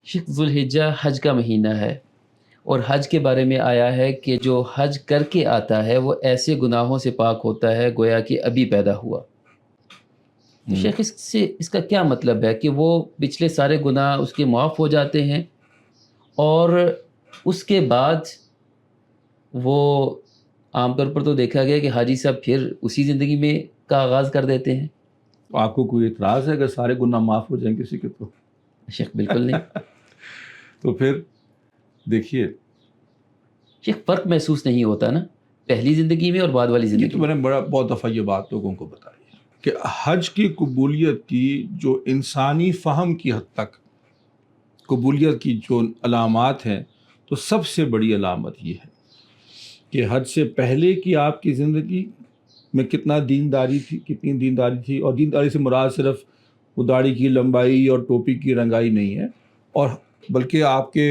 شیخ ذوالحجہ حج کا مہینہ ہے، اور حج کے بارے میں آیا ہے کہ جو حج کر کے آتا ہے وہ ایسے گناہوں سے پاک ہوتا ہے گویا کہ ابھی پیدا ہوا۔ تو شیخ اس کا کیا مطلب ہے کہ وہ پچھلے سارے گناہ اس کے معاف ہو جاتے ہیں، اور اس کے بعد وہ عام طور پر تو دیکھا گیا کہ حاجی صاحب پھر اسی زندگی میں کا آغاز کر دیتے ہیں؟ آپ کو کوئی اعتراض ہے اگر سارے گناہ معاف ہو جائیں کسی کے تو؟ شیخ بالکل نہیں۔ تو پھر دیکھیے، شیخ فرق محسوس نہیں ہوتا نا پہلی زندگی میں اور بعد والی یہ زندگی تو میں؟ میں نے بہت دفعہ یہ بات لوگوں کو بتائی ہے کہ حج کی قبولیت کی جو انسانی فہم کی حد تک قبولیت کی جو علامات ہیں، تو سب سے بڑی علامت یہ ہے کہ حج سے پہلے کی آپ کی زندگی میں کتنی دینداری تھی، اور دینداری سے مراد صرف وہ داڑھی کی لمبائی اور ٹوپی کی رنگائی نہیں ہے، اور بلکہ آپ کے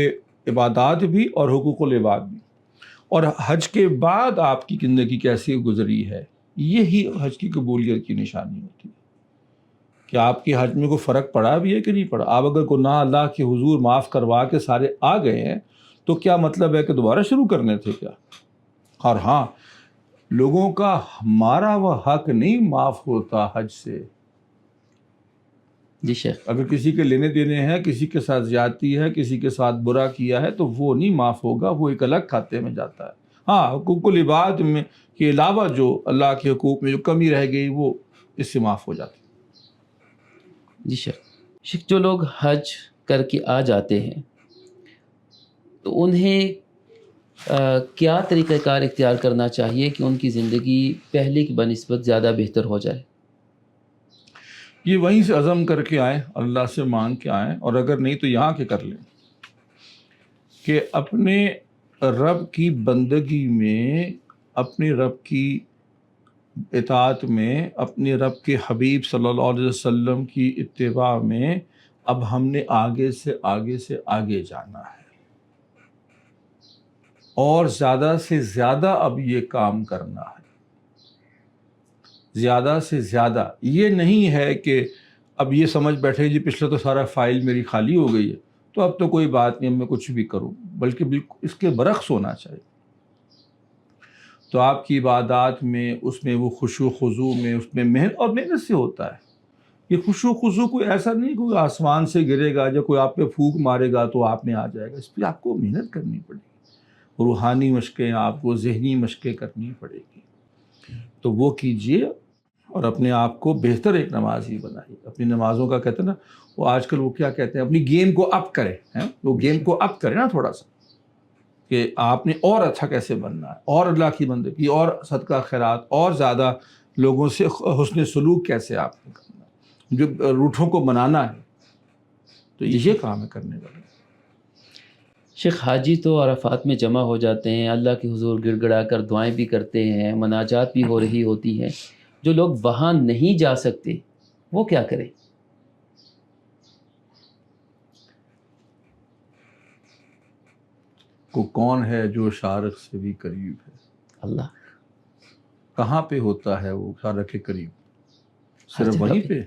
عبادات بھی اور حقوق العباد بھی۔ اور حج کے بعد آپ کی زندگی کیسے گزری ہے، یہی حج کی قبولیت کی نشانی ہوتی ہے کہ آپ کے حج میں کوئی فرق پڑا بھی ہے کہ نہیں پڑا۔ آپ اگر گناہ اللہ کے حضور معاف کروا کے سارے آ گئے ہیں تو کیا مطلب ہے کہ دوبارہ شروع کرنے تھے کیا؟ اور ہاں، لوگوں کا ہمارا وہ حق نہیں معاف ہوتا حج سے۔ جی شیخ۔ اگر کسی کے لینے دینے ہیں، کسی کے ساتھ زیادتی ہے، کسی کے ساتھ برا کیا ہے، تو وہ نہیں معاف ہوگا، وہ ایک الگ کھاتے میں جاتا ہے۔ ہاں، حقوق العباد میں کے علاوہ جو اللہ کے حقوق میں جو کمی رہ گئی وہ اس سے معاف ہو جاتی ہے۔ جی شیخ، جو لوگ حج کر کے آ جاتے ہیں تو انہیں کیا طریقہ کار اختیار کرنا چاہیے کہ ان کی زندگی پہلے کی بنسبت زیادہ بہتر ہو جائے؟ یہ وہیں سے عزم کر کے آئیں، اللہ سے مانگ کے آئیں، اور اگر نہیں تو یہاں کے کر لیں کہ اپنے رب کی بندگی میں، اپنے رب کی اطاعت میں، اپنے رب کے حبیب صلی اللہ علیہ وسلم کی اتباع میں اب ہم نے آگے سے آگے جانا ہے، اور زیادہ سے زیادہ اب یہ کام کرنا ہے، زیادہ سے زیادہ۔ یہ نہیں ہے کہ اب یہ سمجھ بیٹھے جی پچھلے تو سارا فائل میری خالی ہو گئی ہے تو اب تو کوئی بات نہیں، اب میں کچھ بھی کروں، بلکہ بالکل اس کے برعکس ہونا چاہیے۔ تو آپ کی عبادات میں، اس میں وہ خشوع خضوع میں، اس میں محنت سے ہوتا ہے۔ یہ خشوع خضوع کوئی ایسا نہیں کوئی آسمان سے گرے گا یا کوئی آپ پہ پھونک مارے گا تو آپ میں آ جائے گا، اس پہ آپ کو محنت کرنی پڑے گی، روحانی مشقیں، آپ کو ذہنی مشقیں کرنی پڑے گی۔ تو وہ کیجئے اور اپنے آپ کو بہتر ایک نمازی بنائیے۔ اپنی نمازوں کا کہتے ہیں نا، وہ آج کل وہ کیا کہتے ہیں، اپنی گیم کو اپ کریں، وہ گیم کو اپ کریں نا تھوڑا سا، کہ آپ نے اور اچھا کیسے بننا ہے، اور اللہ کی بندگی، اور صدقہ خیرات، اور زیادہ لوگوں سے حسن سلوک کیسے آپ نے کرنا ہے، جو روٹھوں کو بنانا ہے، تو یہ کام ہے کرنے والا۔ شیخ، حاجی تو عرفات میں جمع ہو جاتے ہیں، اللہ کے حضور گڑ گڑا کر دعائیں بھی کرتے ہیں، مناجات بھی ہو رہی ہوتی ہیں، جو لوگ وہاں نہیں جا سکتے وہ کیا کریں؟ کو کون ہے جو شارق سے بھی قریب ہے؟ اللہ۔ کہاں پہ ہوتا ہے وہ شارق کے قریب؟ صرف جگہ وہیں پہ،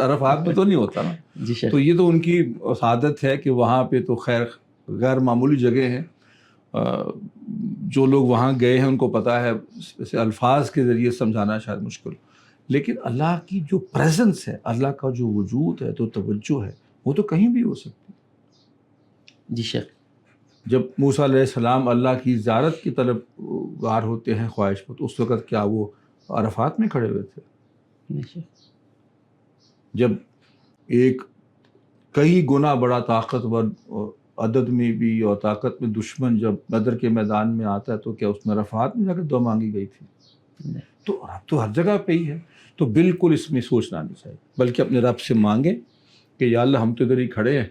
عرفات میں تو نہیں ہوتا نا۔ جی شیخ۔ تو یہ تو ان کی سعادت ہے کہ وہاں پہ تو خیر غیر معمولی جگہ ہیں۔ جو لوگ وہاں گئے ہیں ان کو پتہ ہے، اسے الفاظ کے ذریعے سمجھانا شاید مشکل، لیکن اللہ کی جو پریزنس ہے، اللہ کا جو وجود ہے، جو توجہ ہے، وہ تو کہیں بھی ہو سکتی ہے۔ جی شیخ۔ جب موسیٰ علیہ السلام اللہ کی زیارت کی طلب گار ہوتے ہیں خواہش پر، تو اس وقت کیا وہ عرفات میں کھڑے ہوئے تھے؟ جی شیخ۔ جب ایک کئی گنا بڑا طاقتور عدد میں بھی اور طاقت میں دشمن جب بدر کے میدان میں آتا ہے تو کیا اس میں عرفات میں جا کے دعا مانگی گئی تھی؟ تو رب تو ہر جگہ پہ ہی ہے۔ تو بالکل اس میں سوچنا نہیں چاہیے، بلکہ اپنے رب سے مانگیں کہ یا اللہ ہم تو ادھر ہی کھڑے ہیں،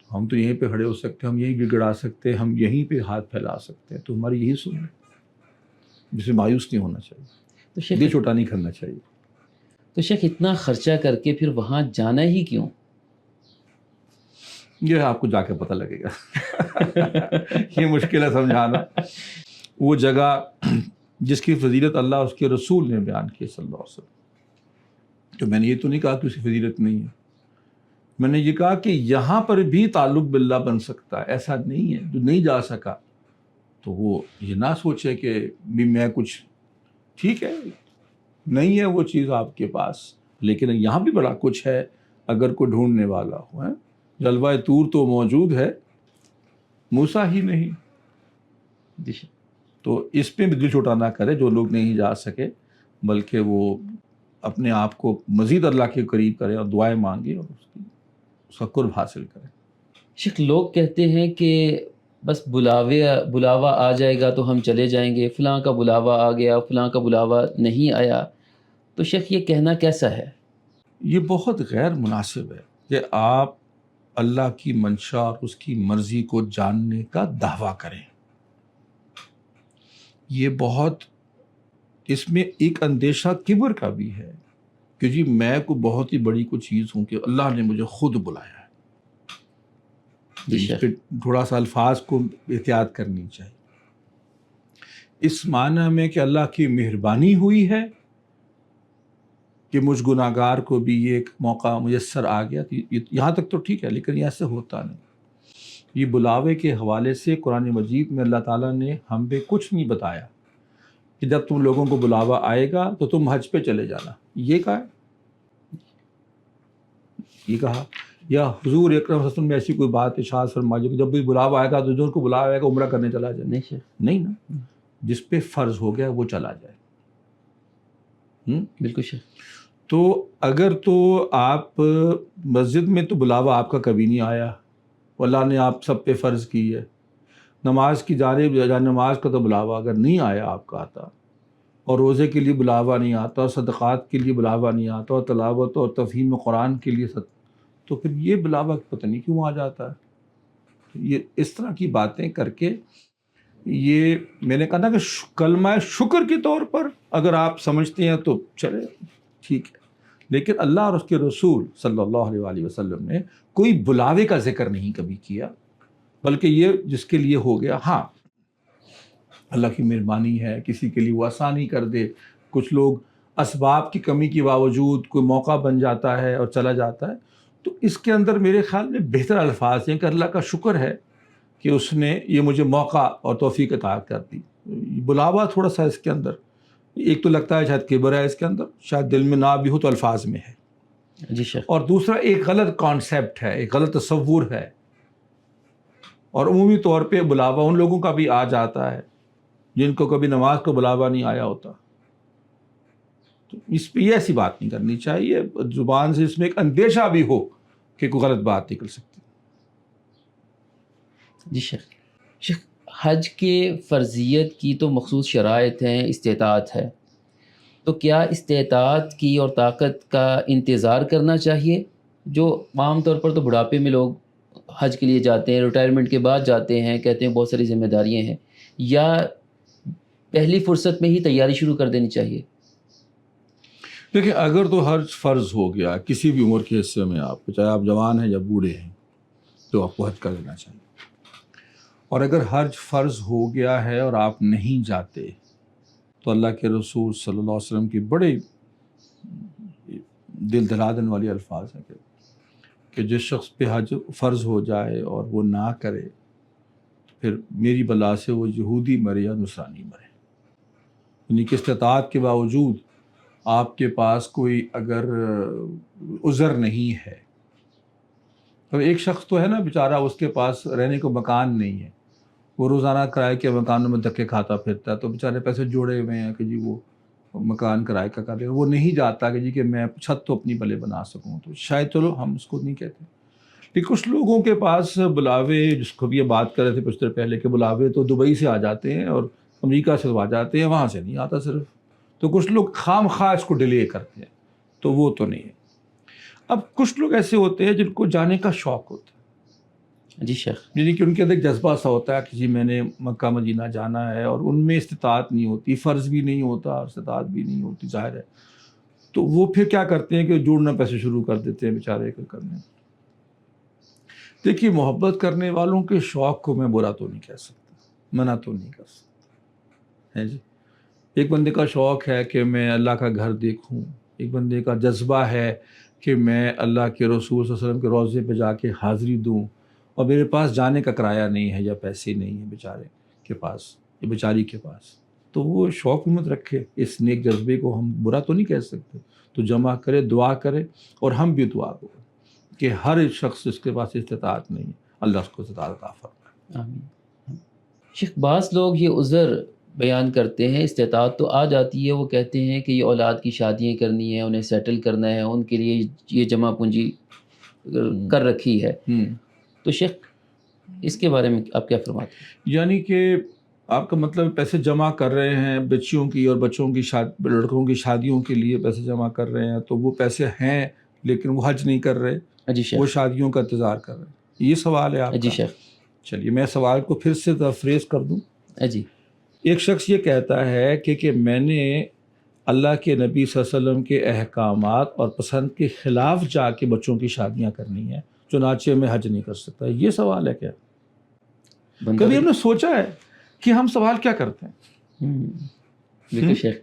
ہم تو یہیں پہ کھڑے ہو سکتے ہیں، ہم یہیں گڑ گڑا سکتے ہیں، ہم یہیں پہ ہاتھ پھیلا سکتے ہیں، تو ہماری یہی سن ہے۔ جسے مایوس نہیں ہونا چاہیے، تو شیخ، دل چھوٹا نہیں کرنا چاہیے۔ تو شیخ اتنا خرچہ کر کے پھر وہاں جانا ہی کیوں؟ یہ آپ کو جا کے پتہ لگے گا۔ یہ مشکل ہے سمجھانا۔ وہ جگہ جس کی فضیلت اللہ اس کے رسول نے بیان کی صلی اللہ علیہ وسلم، تو میں نے یہ تو نہیں کہا کہ اس کی فضیلت نہیں ہے، میں نے یہ کہا کہ یہاں پر بھی تعلق باللہ بن سکتا ہے، ایسا نہیں ہے جو نہیں جا سکا تو وہ یہ نہ سوچے کہ بھی میں کچھ، ٹھیک ہے نہیں ہے وہ چیز آپ کے پاس، لیکن یہاں بھی بڑا کچھ ہے اگر کوئی ڈھونڈنے والا ہو. ہے جلوہ طور تو موجود ہے، موسیٰ ہی نہیں. جی تو اس پہ بھی دل چھوٹا نہ کرے جو لوگ نہیں جا سکے، بلکہ وہ اپنے آپ کو مزید اللہ کے قریب کرے اور دعائیں مانگے اور اس کا قرب حاصل کرے. شیخ، لوگ کہتے ہیں کہ بس بلاوا آ جائے گا تو ہم چلے جائیں گے، فلاں کا بلاوا آ گیا، فلاں کا بلاوا نہیں آیا، تو شیخ یہ کہنا کیسا ہے؟ یہ بہت غیر مناسب ہے کہ آپ اللہ کی منشا اور اس کی مرضی کو جاننے کا دعویٰ کریں. یہ بہت، اس میں ایک اندیشہ کبر کا بھی ہے کہ جی میں کو بہت ہی بڑی کوئی چیز ہوں کہ اللہ نے مجھے خود بلایا ہے. جی اس شیخ. پہ تھوڑا سا الفاظ کو احتیاط کرنی چاہیے. اس معنی میں کہ اللہ کی مہربانی ہوئی ہے کہ مجھ گناہ گار کو بھی یہ ایک موقع میسر آ گیا، یہاں تک تو ٹھیک ہے، لیکن یہ ایسے ہوتا نہیں. یہ بلاوے کے حوالے سے قرآن مجید میں اللہ تعالیٰ نے ہم پہ کچھ نہیں بتایا کہ جب تم لوگوں کو بلاوا آئے گا تو تم حج پہ چلے جانا. یہ کہا ہے، یہ کہا یا حضور اکرم صلی اللہ علیہ وسلم نے ایسی کوئی بات ارشاد فرمائی کہ جب بھی بلاوا آئے گا تو جو کو بلاوا آئے گا عمرہ کرنے چلا جائے؟ نہیں شیخ. نہیں نا، جس پہ فرض ہو گیا وہ چلا جائے. بالکل شیخ. تو اگر تو آپ مسجد میں تو بلاوا آپ کا کبھی نہیں آیا، اللہ نے آپ سب پہ فرض کی ہے. نماز کی جانب نماز کا تو بلاوا اگر نہیں آیا آپ کا آتا، اور روزے کے لیے بلاوا نہیں آتا، اور صدقات کے لیے بلاوا نہیں آتا، اور تلاوت اور تفہیم قرآن کے لیے تو پھر یہ بلاوا پتہ نہیں کیوں آ جاتا ہے. یہ اس طرح کی باتیں کر کے، یہ میں نے کہا نا کہ کلمہ شکر کے طور پر اگر آپ سمجھتے ہیں تو چلے ٹھیک ہے، لیکن اللہ اور اس کے رسول صلی اللہ علیہ وآلہ وسلم نے کوئی بلاوے کا ذکر نہیں کبھی کیا، بلکہ یہ جس کے لیے ہو گیا. ہاں اللہ کی مہربانی ہے، کسی کے لیے وہ آسانی کر دے. کچھ لوگ اسباب کی کمی کے باوجود کوئی موقع بن جاتا ہے اور چلا جاتا ہے، تو اس کے اندر میرے خیال میں بہتر الفاظ ہیں کہ اللہ کا شکر ہے کہ اس نے یہ مجھے موقع اور توفیق عطا کر دی. بلاوا تھوڑا سا اس کے اندر ایک تو لگتا ہے شاید کبر ہے، اس کے اندر شاید دل میں نہ بھی ہو تو الفاظ میں ہے. جی شیخ. اور دوسرا ایک غلط کانسیپٹ ہے، ایک غلط تصور ہے. اور عمومی طور پہ بلاوا ان لوگوں کا بھی آ جاتا ہے جن کو کبھی نماز کو بلاوا نہیں آیا ہوتا. تو اس پہ یہ ایسی بات نہیں کرنی چاہیے، زبان سے اس میں ایک اندیشہ بھی ہو کہ کوئی غلط بات نکل سکتی. جی شیخ. شیخ، حج کے فرضیت کی تو مخصوص شرائط ہیں، استطاعت ہے، تو کیا استطاعت کی اور طاقت کا انتظار کرنا چاہیے؟ جو عام طور پر تو بڑھاپے میں لوگ حج کے لیے جاتے ہیں، ریٹائرمنٹ کے بعد جاتے ہیں، کہتے ہیں بہت ساری ذمہ داریاں ہیں، یا پہلی فرصت میں ہی تیاری شروع کر دینی چاہیے؟ دیکھیں، اگر تو حج فرض ہو گیا کسی بھی عمر کے حصے میں، آپ چاہے آپ جوان ہیں یا بوڑھے ہیں، تو آپ کو حج کر لینا چاہیے. اور اگر حج فرض ہو گیا ہے اور آپ نہیں جاتے تو اللہ کے رسول صلی اللہ علیہ وسلم کی بڑے دل دہلا دینے والی الفاظ ہیں کہ جس شخص پہ حج فرض ہو جائے اور وہ نہ کرے تو پھر میری بلا سے وہ یہودی مرے یا نصرانی مرے. یعنی کہ استطاعت کے باوجود آپ کے پاس کوئی اگر عذر نہیں ہے، تو ایک شخص تو ہے نا بیچارہ، اس کے پاس رہنے کو مکان نہیں ہے، وہ روزانہ کرائے کے مکانوں میں دھکے کھاتا پھرتا ہے، تو بیچارے پیسے جوڑے ہوئے ہیں کہ جی وہ مکان کرائے کا کر لے، وہ نہیں جاتا کہ جی کہ میں چھت تو اپنی بلے بنا سکوں، تو شاید چلو ہم اس کو نہیں کہتے. لیکن کچھ لوگوں کے پاس بلاوے، جس کو بھی یہ بات کر رہے تھے کچھ دیر پہلے کہ بلاوے تو دبئی سے آ جاتے ہیں اور امریکہ سے آ جاتے ہیں، وہاں سے نہیں آتا صرف. تو کچھ لوگ خام خواہ اس کو ڈیلے کرتے ہیں، تو وہ تو نہیں ہے. اب کچھ لوگ ایسے ہوتے ہیں جن کو جانے کا شوق ہوتا ہے، جی شیخ. یعنی کہ ان کے اندر ایک جذبہ سا ہوتا ہے کہ جی میں نے مکہ مدینہ جانا ہے، اور ان میں استطاعت نہیں ہوتی، فرض بھی نہیں ہوتا، استطاعت بھی نہیں ہوتی، ظاہر ہے. تو وہ پھر کیا کرتے ہیں کہ جوڑنا پیسے شروع کر دیتے ہیں بیچارے کرنے. دیکھیے، محبت کرنے والوں کے شوق کو میں برا تو نہیں کہہ سکتا، منع تو نہیں کر سکتا ہے جی. ایک بندے کا شوق ہے کہ میں اللہ کا گھر دیکھوں، ایک بندے کا جذبہ ہے کہ میں اللہ کے رسول صلی اللہ علیہ وسلم کے روضے پہ جا کے حاضری دوں اور میرے پاس جانے کا کرایہ نہیں ہے یا پیسے نہیں ہیں بیچارے کے پاس یا بیچاری کے پاس، تو وہ شوق ہمت رکھے، اس نیک جذبے کو ہم برا تو نہیں کہہ سکتے، تو جمع کرے، دعا کرے، اور ہم بھی دعا کریں کہ ہر شخص جس کے پاس استطاعت نہیں ہے اللہ اس کو استطاعت عطا فرمائے۔ آمین۔ شیخ بعض لوگ یہ عذر بیان کرتے ہیں، استطاعت تو آ جاتی ہے، وہ کہتے ہیں کہ یہ اولاد کی شادیاں کرنی ہیں، انہیں سیٹل کرنا ہے، ان کے لیے یہ جمع پونجی کر رکھی ہے، تو شیخ اس کے بارے میں آپ کیا فرماتے ہیں؟ یعنی کہ آپ کا مطلب پیسے جمع کر رہے ہیں بچیوں کی اور بچوں کی لڑکوں کی شادیوں کے لیے پیسے جمع کر رہے ہیں، تو وہ پیسے ہیں لیکن وہ حج نہیں کر رہے، جی شیخ، وہ شادیوں کا انتظار کر رہے ہیں، یہ سوال ہے آپ جی کا؟ شیخ، چلیے میں سوال کو پھر سے فریز کر دوں۔ جی ایک شخص یہ کہتا ہے کہ میں نے اللہ کے نبی صلی اللہ علیہ وسلم کے احکامات اور پسند کے خلاف جا کے بچوں کی شادیاں کرنی ہیں، چنانچہ میں حج نہیں کر سکتا، یہ سوال ہے کیا؟ بندہ کبھی ہم نے سوچا ہے کہ ہم سوال کیا کرتے ہیں؟ بالکل شیخ،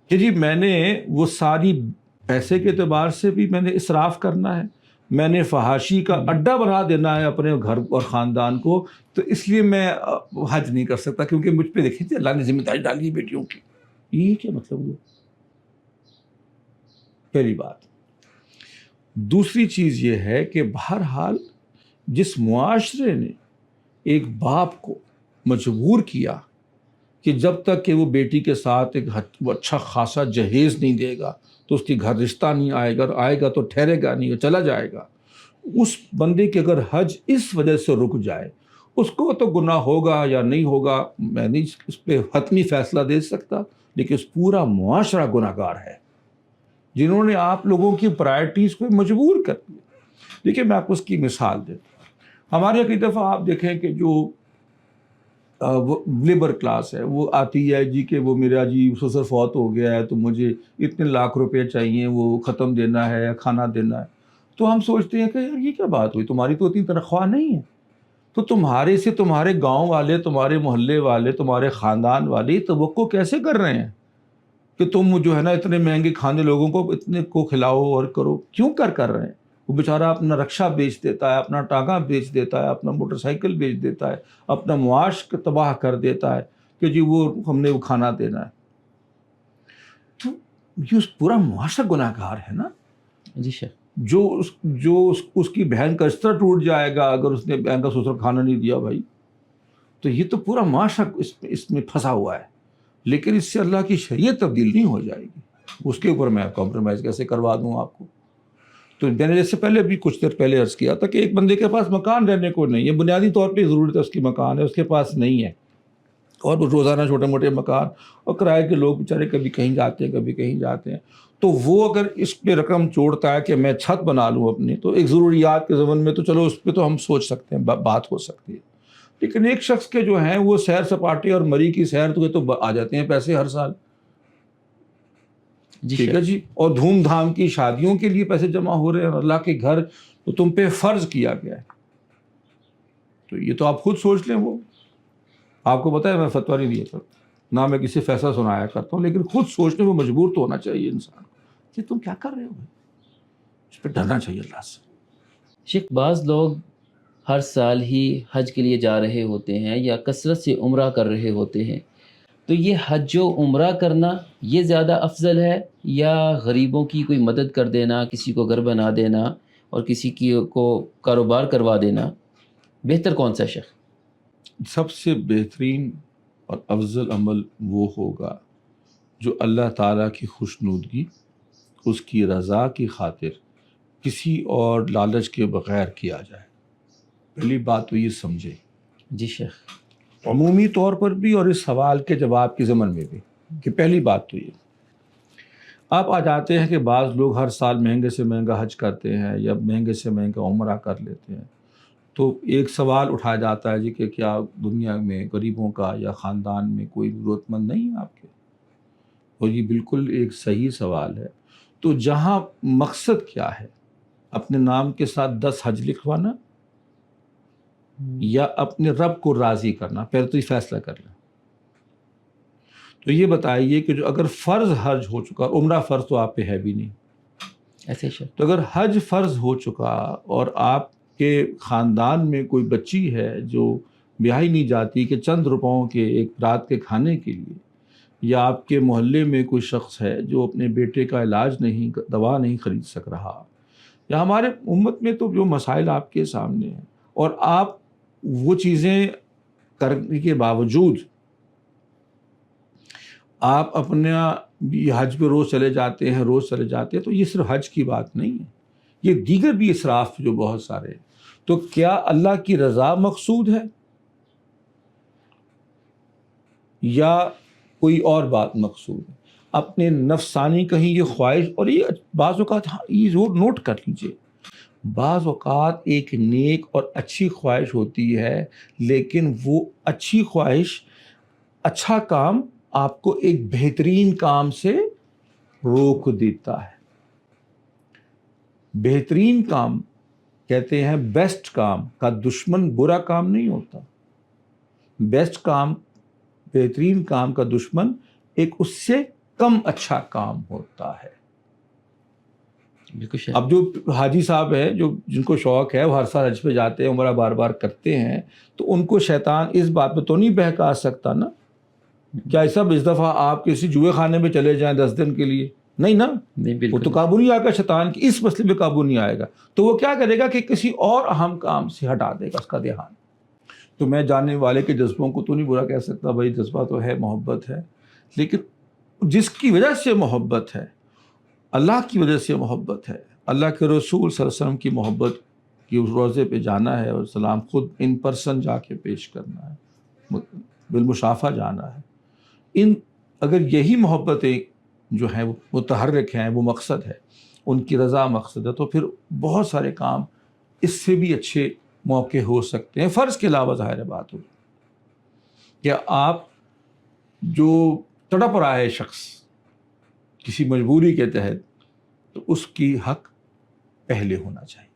کہ جی میں نے وہ ساری پیسے کے اعتبار سے بھی میں نے اسراف کرنا ہے، میں نے فحاشی کا اڈا بنا دینا ہے اپنے گھر اور خاندان کو، تو اس لیے میں حج نہیں کر سکتا کیونکہ مجھ پہ دیکھیں اللہ نے ذمہ داری ڈالی ہے بیٹیوں کی۔ یہ کیا مطلب ہوا؟ پہلی بات۔ دوسری چیز یہ ہے کہ بہرحال جس معاشرے نے ایک باپ کو مجبور کیا کہ جب تک کہ وہ بیٹی کے ساتھ ایک اچھا خاصا جہیز نہیں دے گا تو اس کی گھر رشتہ نہیں آئے گا، اور آئے گا تو ٹھہرے گا نہیں، چلا جائے گا، اس بندے کے اگر حج اس وجہ سے رک جائے، اس کو تو گناہ ہوگا یا نہیں ہوگا میں نہیں اس پہ حتمی فیصلہ دے سکتا، لیکن اس پورا معاشرہ گناہ گار ہے جنہوں نے آپ لوگوں کی پرائرٹیز کو مجبور کر دیا۔ دیکھیے میں آپ کو اس کی مثال دیتا ہوں۔ ہمارے کئی دفعہ آپ دیکھیں کہ جو لیبر کلاس ہے وہ آتی ہے جی کہ وہ میرا جی سسر فوت ہو گیا ہے تو مجھے اتنے لاکھ روپے چاہیے، وہ ختم دینا ہے، کھانا دینا ہے، تو ہم سوچتے ہیں کہ یار یہ کیا بات ہوئی، تمہاری تو اتنی تنخواہ نہیں ہے، تو تمہارے سے تمہارے گاؤں والے، تمہارے محلے والے، تمہارے خاندان والے توقع کیسے کر رہے ہیں کہ تم جو ہے نا اتنے مہنگے کھانے لوگوں کو اتنے کو کھلاؤ اور کرو، کیوں کر رہے ہیں؟ وہ بیچارہ اپنا رکشہ بیچ دیتا ہے، اپنا ٹانگا بیچ دیتا ہے، اپنا موٹر سائیکل بیچ دیتا ہے، اپنا معاش کو تباہ کر دیتا ہے کہ جی وہ ہم نے وہ کھانا دینا ہے، تو یہ پورا معاشرہ گناہ گار ہے نا۔ جی شیخ، جو اس کی بہن کا اس طرح ٹوٹ جائے گا اگر اس نے بہن کا سسر کھانا نہیں دیا بھائی، تو یہ تو پورا معاشرہ اس میں پھنسا ہوا ہے، لیکن اس سے اللہ کی شریعت تبدیل نہیں ہو جائے گی، اس کے اوپر میں کمپرومائز کیسے کروا دوں آپ کو؟ تو میں نے جیسے پہلے بھی کچھ دیر پہلے عرض کیا تھا کہ ایک بندے کے پاس مکان رہنے کو نہیں ہے، بنیادی طور پہ ضرورت ہے اس کی مکان ہے، اس کے پاس نہیں ہے، اور وہ روزانہ چھوٹے موٹے مکان اور کرائے کے لوگ بیچارے کبھی کہیں جاتے ہیں کبھی کہیں جاتے ہیں، تو وہ اگر اس پہ رقم جوڑتا ہے کہ میں چھت بنا لوں اپنی، تو ایک ضروریات کے ضمن میں تو چلو اس پہ تو ہم سوچ سکتے ہیں، بات ہو سکتی ہے، لیکن ایک شخص کے جو ہیں وہ سیر سپاٹے اور مری کی سیر تو آ جاتے ہیں پیسے ہر سال، ٹھیک ہے جی، اور دھوم دھام کی شادیوں کے لیے پیسے جمع ہو رہے ہیں، اور اللہ کے گھر تو تم پہ فرض کیا گیا ہے، تو یہ تو آپ خود سوچ لیں۔ وہ آپ کو پتہ ہے میں فتویٰ نہیں دیا کرتا، نہ میں کسی فیصلہ سنایا کرتا ہوں، لیکن خود سوچنے میں مجبور تو ہونا چاہیے انسان کہ تم کیا کر رہے ہو، اس پہ ڈرنا چاہیے اللہ سے۔ شیخ بعض لوگ ہر سال ہی حج کے لیے جا رہے ہوتے ہیں یا کثرت سے عمرہ کر رہے ہوتے ہیں، تو یہ حج و عمرہ کرنا یہ زیادہ افضل ہے یا غریبوں کی کوئی مدد کر دینا، کسی کو گھر بنا دینا اور کسی کو کاروبار کروا دینا، بہتر کون سا شیخ؟ سب سے بہترین اور افضل عمل وہ ہوگا جو اللہ تعالیٰ کی خوشنودگی، اس کی رضا کی خاطر کسی اور لالچ کے بغیر کیا جائے۔ پہلی بات تو یہ سمجھے جی شیخ، عمومی طور پر بھی اور اس سوال کے جواب کے ضمن میں بھی، کہ پہلی بات تو یہ آپ آ جاتے ہیں کہ بعض لوگ ہر سال مہنگے سے مہنگا حج کرتے ہیں یا مہنگے سے مہنگا عمرہ کر لیتے ہیں، تو ایک سوال اٹھایا جاتا ہے جی کہ کیا دنیا میں غریبوں کا یا خاندان میں کوئی ضرورت مند نہیں ہے آپ کے؟ اور یہ بالکل ایک صحیح سوال ہے۔ تو جہاں مقصد کیا ہے، اپنے نام کے ساتھ 10 حج لکھوانا یا اپنے رب کو راضی کرنا، پہلے تو یہ فیصلہ کر لیں۔ تو یہ بتائیے کہ جو اگر فرض حج ہو چکا، عمرہ فرض تو آپ پہ ہے بھی نہیں، ایسے شخص تو اگر حج فرض ہو چکا اور آپ کے خاندان میں کوئی بچی ہے جو بیاہی نہیں جاتی کہ چند روپوں کے ایک رات کے کھانے کے لیے، یا آپ کے محلے میں کوئی شخص ہے جو اپنے بیٹے کا علاج نہیں، دوا نہیں خرید سک رہا، یا ہمارے امت میں تو جو مسائل آپ کے سامنے ہیں، اور آپ وہ چیزیں کرنے کے باوجود آپ اپنا حج پہ روز چلے جاتے ہیں، تو یہ صرف حج کی بات نہیں ہے، یہ دیگر بھی اسراف جو بہت سارے ہیں۔ تو کیا اللہ کی رضا مقصود ہے یا کوئی اور بات مقصود ہے؟ اپنے نفسانی کہیں یہ خواہش، اور یہ بعض اوقات یہ ضرور نوٹ کر لیجئے، بعض اوقات ایک نیک اور اچھی خواہش ہوتی ہے، لیکن وہ اچھی خواہش، اچھا کام آپ کو ایک بہترین کام سے روک دیتا ہے۔ بہترین کام کہتے ہیں، بیسٹ کام کا دشمن برا کام نہیں ہوتا، بیسٹ کام، بہترین کام کا دشمن ایک اس سے کم اچھا کام ہوتا ہے۔ بالکل اب جو حاجی صاحب ہیں، جن کو شوق ہے، وہ ہر سال حج پہ جاتے ہیں، عمرہ بار بار کرتے ہیں، تو ان کو شیطان اس بات پہ تو نہیں بہکا سکتا نا، کیا ایسا اس دفعہ آپ کسی جوئے خانے میں چلے جائیں 10 دن کے لیے؟ نہیں نا، نہیں، وہ بالکل تو قابو نہیں آئے گا، شیطان کی اس مسئلے پہ قابو نہیں آئے گا، تو وہ کیا کرے گا کہ کسی اور اہم کام سے ہٹا دے گا اس کا دھیان۔ تو میں جاننے والے کے جذبوں کو تو نہیں برا کہہ سکتا، بھائی جذبہ تو ہے، محبت ہے، لیکن جس کی وجہ سے محبت ہے، اللہ کی وجہ سے محبت ہے، اللہ کے رسول صلی اللہ علیہ وسلم کی محبت کی اس روضے پہ جانا ہے اور سلام خود ان پرسن جا کے پیش کرنا ہے، بالمشافہ جانا ہے، اگر یہی محبتیں جو ہیں وہ متحرک ہیں، وہ مقصد ہے، ان کی رضا مقصد ہے، تو پھر بہت سارے کام اس سے بھی اچھے موقع ہو سکتے ہیں۔ فرض کے علاوہ ظاہر بات ہو کہ آپ جو تڑپ رہا ہے شخص کسی مجبوری کے تحت، تو اس کی حق پہلے ہونا چاہیے۔